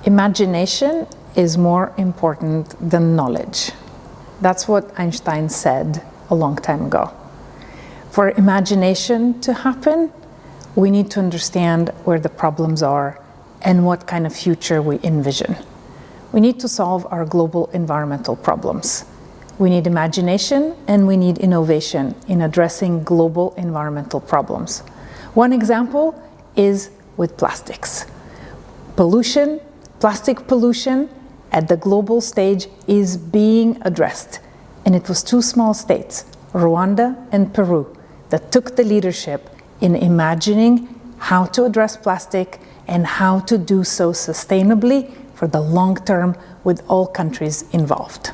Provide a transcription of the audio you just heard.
Imagination is more important than knowledge. That's what Einstein said a long time ago. For imagination to happen, we need to understand where the problems are and what kind of future we envision. We need to solve our global environmental problems. We need imagination and we need innovation in addressing global environmental problems. One example is with plastics. Plastic pollution at the global stage is being addressed. And it was two small states, Rwanda and Peru, that took the leadership in imagining how to address plastic and how to do so sustainably for the long term with all countries involved.